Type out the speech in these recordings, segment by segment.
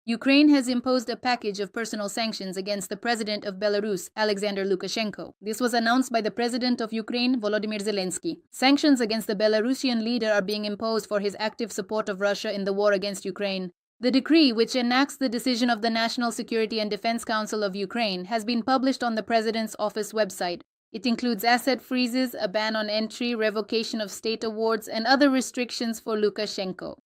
Ukraine has imposed a package of personal sanctions against the president of Belarus, Alexander Lukashenko. This was announced by the president of Ukraine, Volodymyr Zelensky. Sanctions against the Belarusian leader are being imposed for his active support of Russia in the war against Ukraine. The decree, which enacts the decision of the National Security and Defense Council of Ukraine, has been published on the president's office website. It includes asset freezes, a ban on entry, revocation of state awards, and other restrictions for Lukashenko.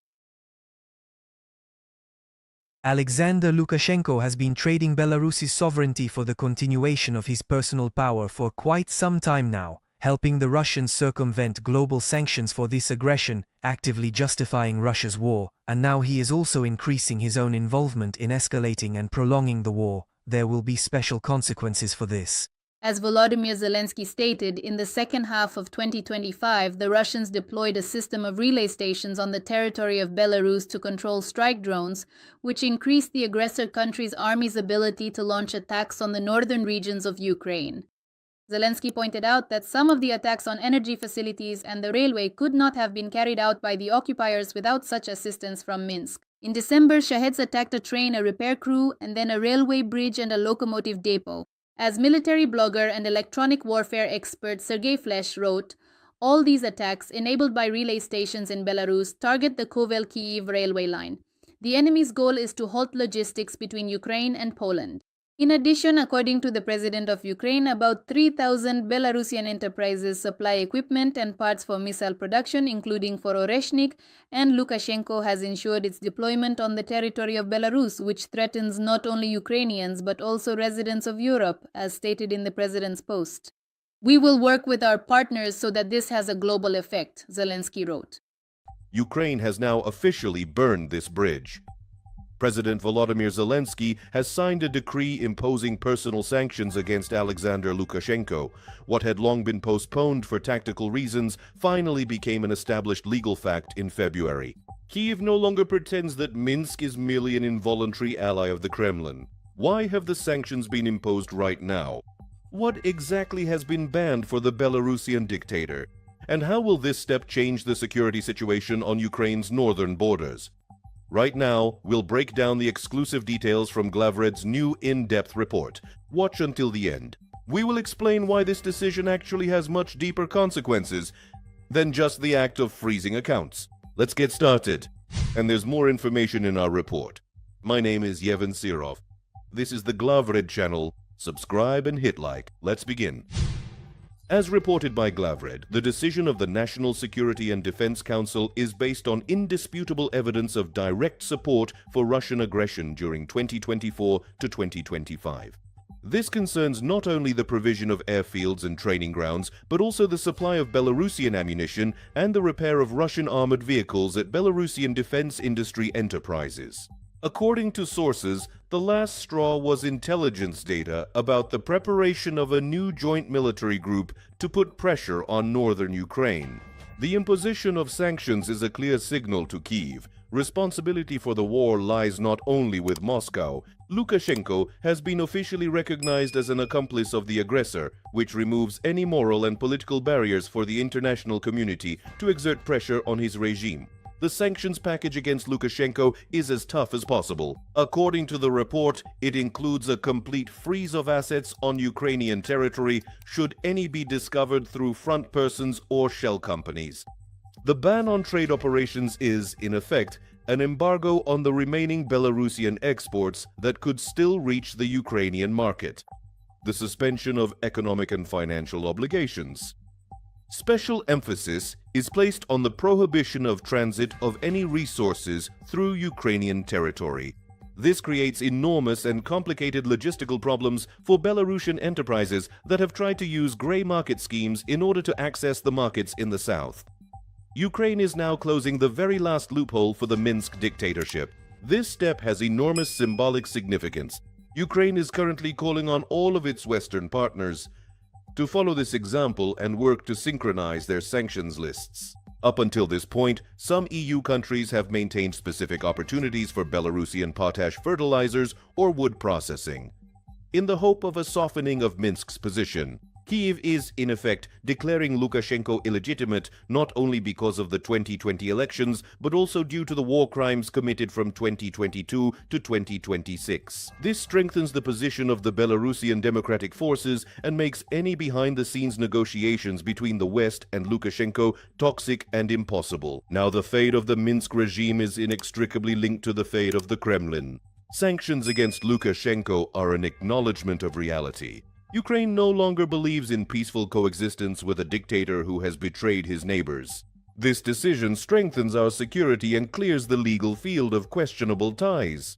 Alexander Lukashenko has been trading Belarus's sovereignty for the continuation of his personal power for quite some time now, helping the Russians circumvent global sanctions for this aggression, actively justifying Russia's war, and now he is also increasing his own involvement in escalating and prolonging the war. There will be special consequences for this. As Volodymyr Zelensky stated, in the second half of 2025, the Russians deployed a system of relay stations on the territory of Belarus to control strike drones, which increased the aggressor country's army's ability to launch attacks on the northern regions of Ukraine. Zelensky pointed out that some of the attacks on energy facilities and the railway could not have been carried out by the occupiers without such assistance from Minsk. In December, Shaheds attacked a train, a repair crew, and then a railway bridge and a locomotive depot. As military blogger and electronic warfare expert Sergei Flesh wrote, all these attacks, enabled by relay stations in Belarus, target the Kyiv railway line. The enemy's goal is to halt logistics between Ukraine and Poland. In addition, according to the president of Ukraine, about 3,000 Belarusian enterprises supply equipment and parts for missile production, including for Oreshnik, and Lukashenko has ensured its deployment on the territory of Belarus, which threatens not only Ukrainians but also residents of Europe, as stated in the president's post. We will work with our partners so that this has a global effect, Zelensky wrote. Ukraine has now officially burned this bridge. President Volodymyr Zelensky has signed a decree imposing personal sanctions against Alexander Lukashenko. What had long been postponed for tactical reasons finally became an established legal fact in February. Kyiv no longer pretends that Minsk is merely an involuntary ally of the Kremlin. Why have the sanctions been imposed right now? What exactly has been banned for the Belarusian dictator? And how will this step change the security situation on Ukraine's northern borders? Right now, we'll break down the exclusive details from Glavred's new in-depth report. Watch until the end. We will explain why this decision actually has much deeper consequences than just the act of freezing accounts. Let's get started. And there's more information in our report. My name is Yevhen Sirov. This is the Glavred channel. Subscribe and hit like. Let's begin. As reported by Glavred, the decision of the National Security and Defense Council is based on indisputable evidence of direct support for Russian aggression during 2024 to 2025. This concerns not only the provision of airfields and training grounds, but also the supply of Belarusian ammunition and the repair of Russian armored vehicles at Belarusian defense industry enterprises. According to sources, the last straw was intelligence data about the preparation of a new joint military group to put pressure on northern Ukraine. The imposition of sanctions is a clear signal to Kyiv. Responsibility for the war lies not only with Moscow. Lukashenko has been officially recognized as an accomplice of the aggressor, which removes any moral and political barriers for the international community to exert pressure on his regime. The sanctions package against Lukashenko is as tough as possible. According to the report, it includes a complete freeze of assets on Ukrainian territory should any be discovered through front persons or shell companies. The ban on trade operations is, in effect, an embargo on the remaining Belarusian exports that could still reach the Ukrainian market. The suspension of economic and financial obligations. Special emphasis is placed on the prohibition of transit of any resources through Ukrainian territory. This creates enormous and complicated logistical problems for Belarusian enterprises that have tried to use grey market schemes in order to access the markets in the south. Ukraine is now closing the very last loophole for the Minsk dictatorship. This step has enormous symbolic significance. Ukraine is currently calling on all of its Western partners to follow this example and work to synchronize their sanctions lists. Up until this point, some EU countries have maintained specific opportunities for Belarusian potash fertilizers or wood processing. In the hope of a softening of Minsk's position, Kyiv is, in effect, declaring Lukashenko illegitimate not only because of the 2020 elections, but also due to the war crimes committed from 2022 to 2026. This strengthens the position of the Belarusian democratic forces and makes any behind-the-scenes negotiations between the West and Lukashenko toxic and impossible. Now the fate of the Minsk regime is inextricably linked to the fate of the Kremlin. Sanctions against Lukashenko are an acknowledgement of reality. Ukraine no longer believes in peaceful coexistence with a dictator who has betrayed his neighbors. This decision strengthens our security and clears the legal field of questionable ties.